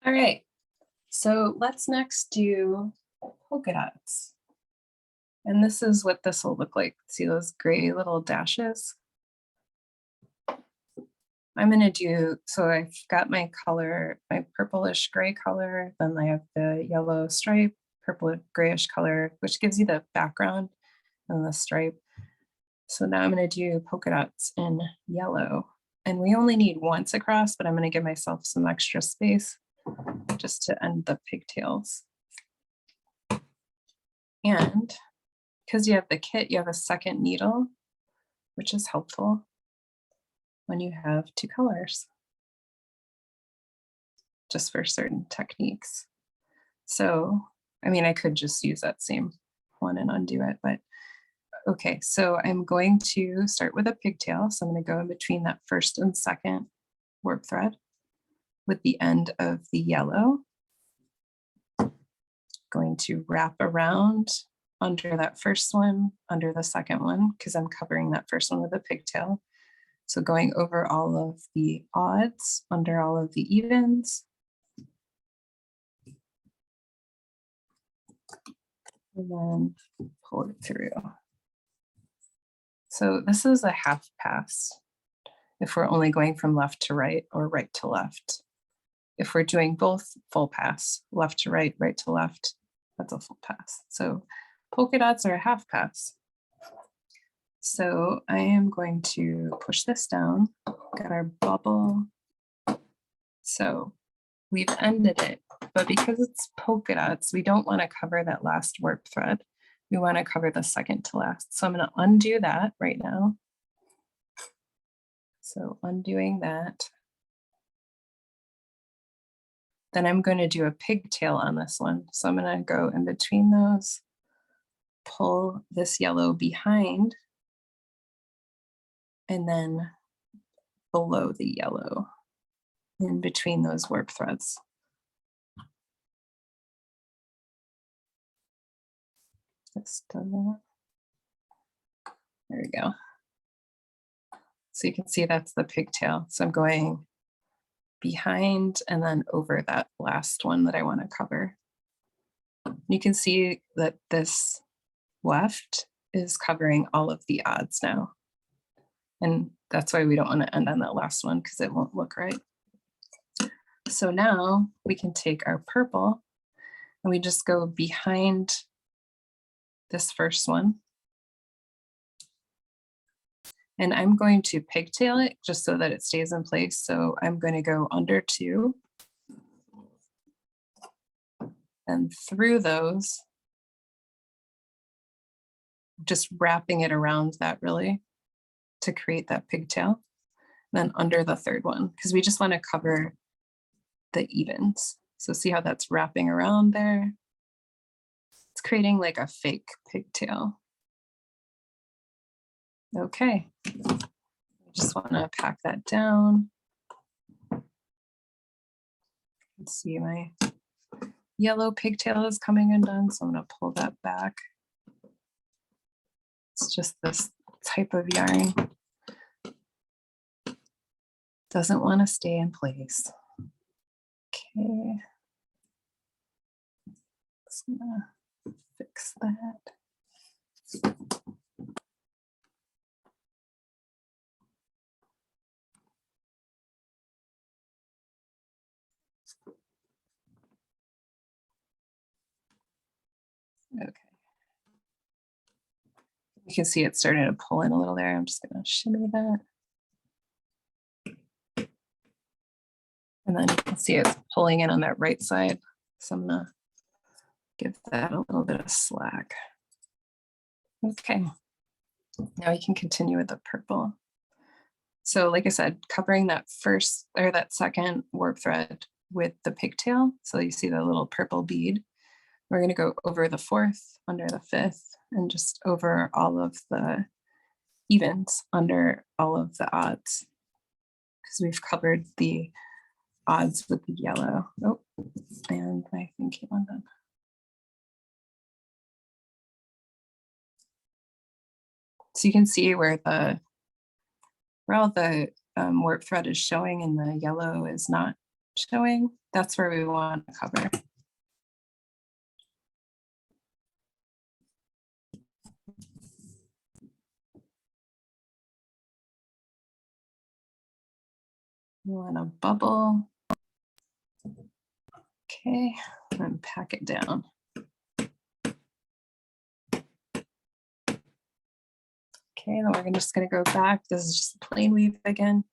All right, so let's next do polka dots. And this is what this will look like. See those gray little dashes? I'm gonna do, so I've got my color, my purplish gray color, then I have the yellow stripe, purple grayish color, which gives you the background and the stripe. So now I'm gonna do polka dots in yellow. And we only need once across, but I'm gonna give myself some extra space just to end the pigtails. And because you have the kit, you have a second needle, which is helpful when you have two colors, just for certain techniques. So, I mean, I could just use that same one and undo it, but okay, so I'm going to start with a pigtail. So I'm going to go in between that first and second warp thread with the end of the yellow. Going to wrap around under that first one, under the second one, because I'm covering that first one with a pigtail. So going over all of the odds, under all of the evens. And then pull it through. So this is a half pass if we're only going from left to right or right to left. If we're doing both, full pass, left to right, right to left, that's a full pass. So polka dots are a half pass. So I am going to push this down, got our bubble. So we've ended it, but because it's polka dots, we don't want to cover that last warp thread. We want to cover the second to last. So I'm going to undo that right now. So undoing that. Then I'm going to do a pigtail on this one. So I'm going to go in between those, pull this yellow behind, and then below the yellow in between those warp threads. Just there we go. So you can see that's the pigtail. So I'm going behind and then over that last one that I want to cover. You can see that this left is covering all of the odds now. And that's why we don't want to end on that last one because it won't look right. So now we can take our purple and we just go behind this first one. And I'm going to pigtail it just so that it stays in place. So I'm going to go under 2 and through those, just wrapping it around that really to create that pigtail. Then under the third one, because we just want to cover the evens. So see how that's wrapping around there? It's creating like a fake pigtail. Okay, I just want to pack that down. Let's see, my yellow pigtail is coming undone, so I'm going to pull that back. It's just this type of yarn. Doesn't want to stay in place. Okay. Just gonna fix that. Okay. You can see it's starting to pull in a little there. I'm just going to shimmy that. And then you can see it's pulling in on that right side. So I'm going to give that a little bit of slack. Okay. Now we can continue with the purple. So like I said, covering that first or that second warp thread with the pigtail. So you see the little purple bead. We're going to go over the 4th, under the 5th, and just over all of the evens, under all of the odds, because we've covered the odds with the yellow. Oh, and I think he undone. So you can see where all the warp thread is showing and the yellow is not showing, that's where we want to cover. We want a bubble. Okay, and pack it down. Okay, then we're just going to go back. This is just plain weave again.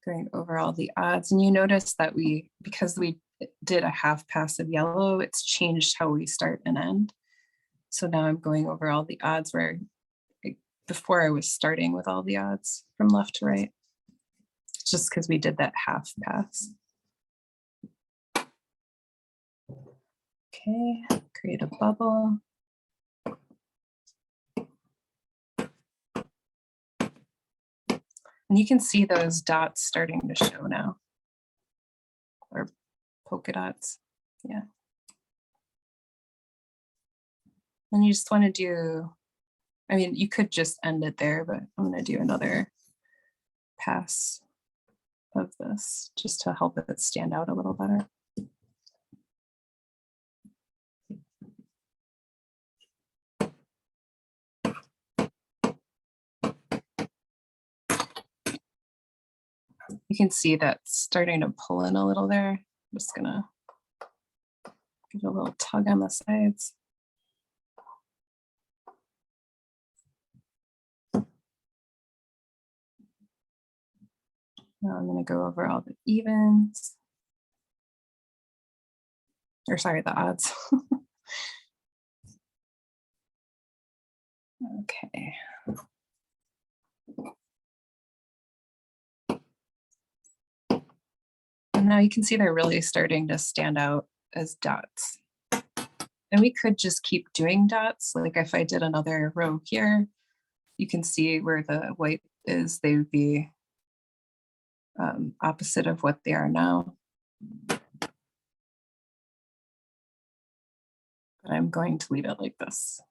Going over all the odds. And you notice that because we did a half pass of yellow, it's changed how we start and end. So now I'm going over all the odds where before I was starting with all the odds from left to right. It's just because we did that half pass. Okay, create a bubble. And you can see those dots starting to show now, or polka dots, yeah. And you just want to do, I mean, you could just end it there, but I'm going to do another pass of this just to help it stand out a little better. You can see that's starting to pull in a little there. I'm just gonna give it a little tug on the sides. Now I'm gonna go over all the evens. Or sorry, the odds. Okay. And now you can see they're really starting to stand out as dots. And we could just keep doing dots. Like if I did another row here, you can see where the white is, they would be opposite of what they are now. But I'm going to leave it like this.